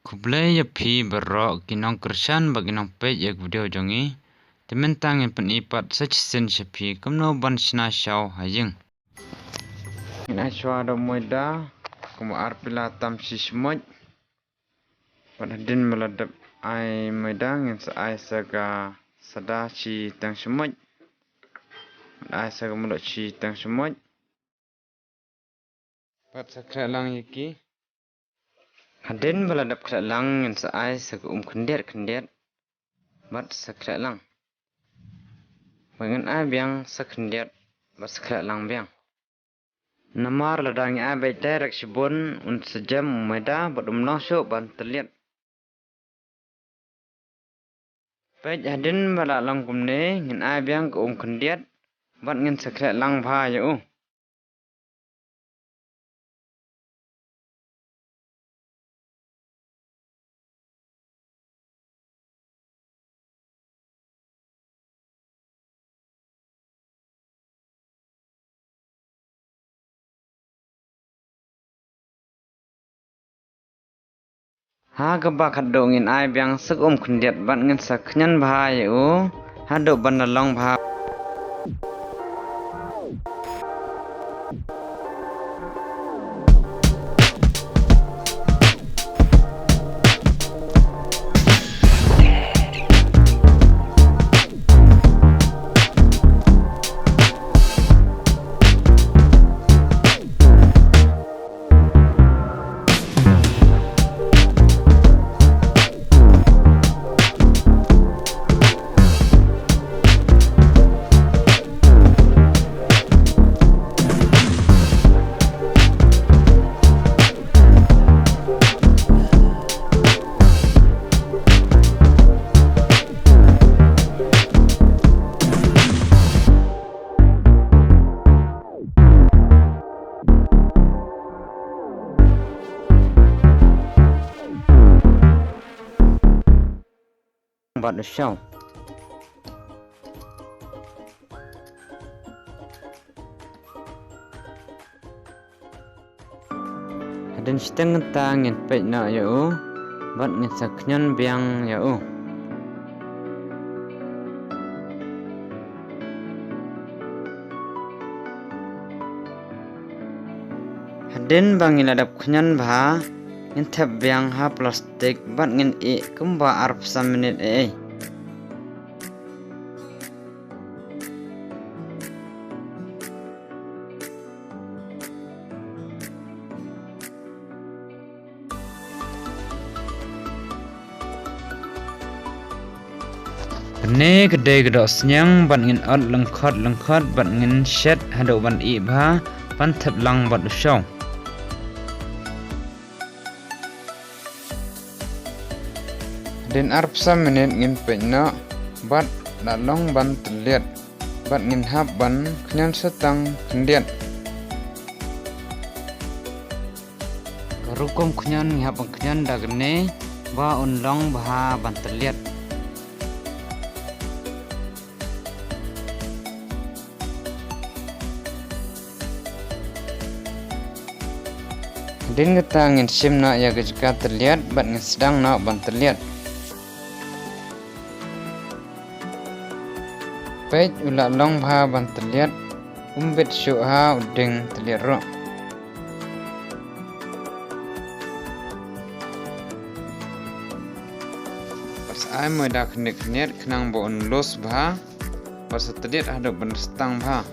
Kublai ya pi berok kinong kersan baginong page yak video jongi. Tementang yang penipat sachsen shapi kumno ban shna shaw hayeng. Ina shwa do moida kuma arpila tam shishmoj. Padadin meladap ai moida ngin sa ai saga sada chi tang shmoj. Ai saga mulot chi tang shmoj. Pat sakra lang yaki. Hadin meladap kra lang ngin sa ai saga kendet. Mat sakra lang. Bangan ai biang sakendet bat sakra lang biang. Namar ladang ai bai direct shibun un sejam moida bat umnosho ban terlihat. Pej hadin bala lang kumne ngin ai biang ko kendet bat ngin sakra lang bha yo. Ha gaba khaddo ngin ai biang sak kendet bat ngin saknyan bha yo. Hado ban long bha. Bat shaw. Hadin setengah tang ngin pej na yo. Bat ngin saknyan biang yo. Hadin bangin adap knyan bha. Ngin thap biang ha plastik bat ngin e kumba arp saminit e. Kene gede gedok senyang bat ngin ot lengkot bat ngin shet hado ban e bha ban thap lang bat shaw. Din arpsa menit ngin penyna bat lalong ban terlihat bat ngin hap ban knyan setang kendiat. Karukom knyan ngihap ang knyan dagne ba unlong baha ban terlihat. Din ngeta ngin sim na ya gejka terlihat bat ngin sedang na ban terlihat. Pej ulat long bha ban terlihat umbet syuk ha uding terlihat ro. Pas ai moida knet kenang bo un los bha pas terlihat ada ban stang bha.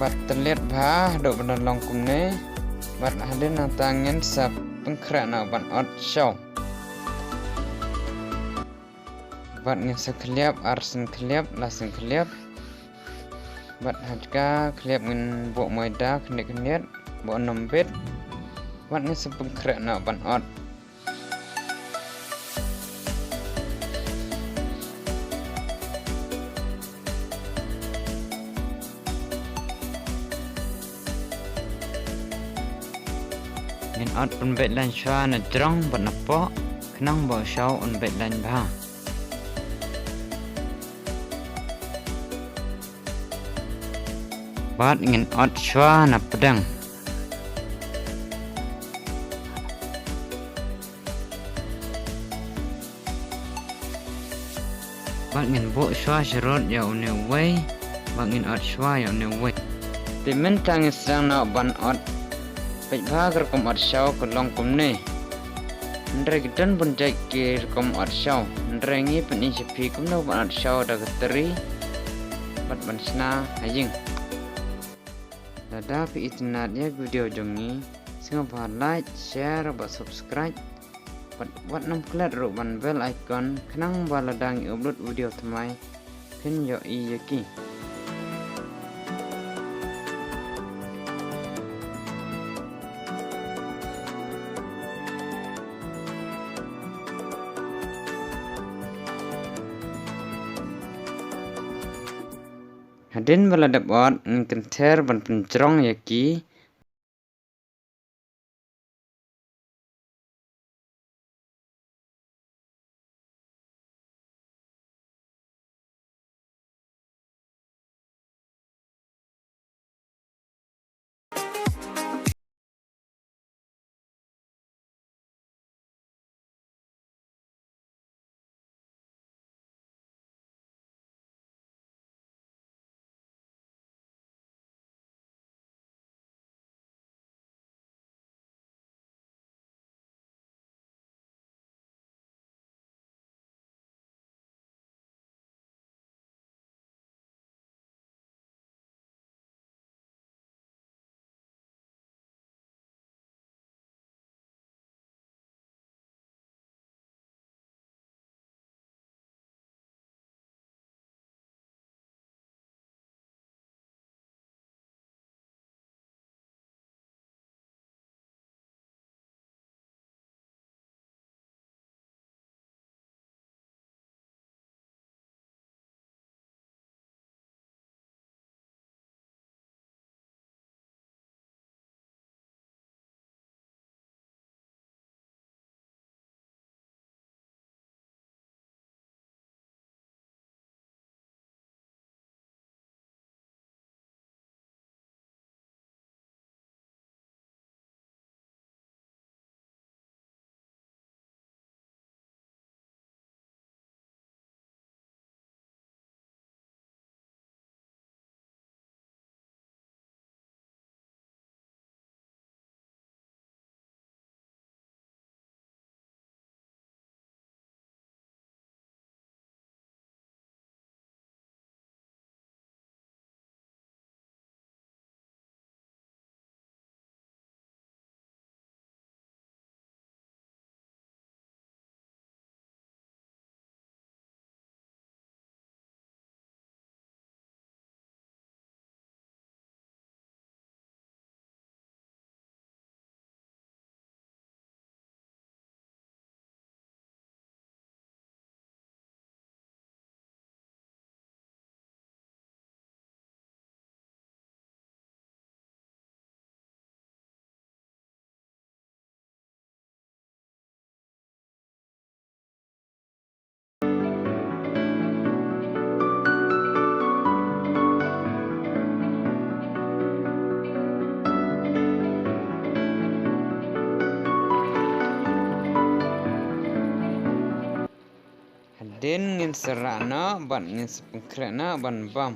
Bat terlihat bha do benar long kumne bat hadin na tangen sa pengkra na ban ot shaw. Bat ngin sekeliap arsen keliap lasen keliap. Bat hajka keliap ngin bo moida knet bo nombet. Bat ngin sepengkra na ban ot. ngin ot un bet lan shwa na drong bat na po knang bo shaw un bet lan ba bat ngin ot shwa na pedang bat ngin bo shwa shrot ya une way bat ngin ot shwa ya une way timen tang isang na ban ot pej bhagar kom ot shaw kolong kom ne ndre gidan bun jai ke kom ot shaw ndre ngi pen in sepi kom no ban ot shaw da gateri bat ban sna haying dada pi itnat ya video jongi singa ba like share ba subscribe wat nam klat ro ban bell icon khnang ba ladang upload video thamai phin yo i yaki hadin bala dapat ngkenter ban pencrong yaki hadin ngin serana ban ngin sepengkrena ban bam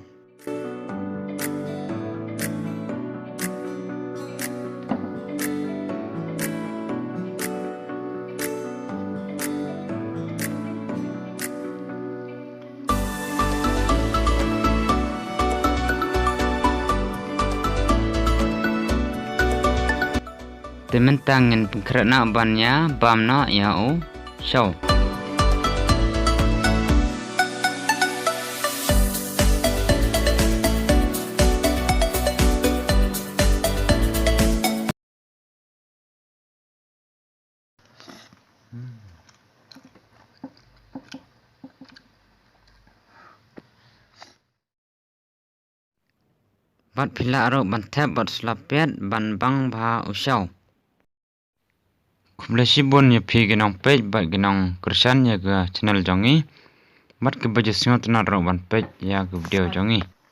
timentang ngin pengkrena bannya bam na ya u shaw bat phila ro ban thep bat slapet ban bang bha ushaw Blesibon ya phi ginong page ba ginong kersan ya ga channel jongi mat ke baju singot na ro ban page ya ke video jongi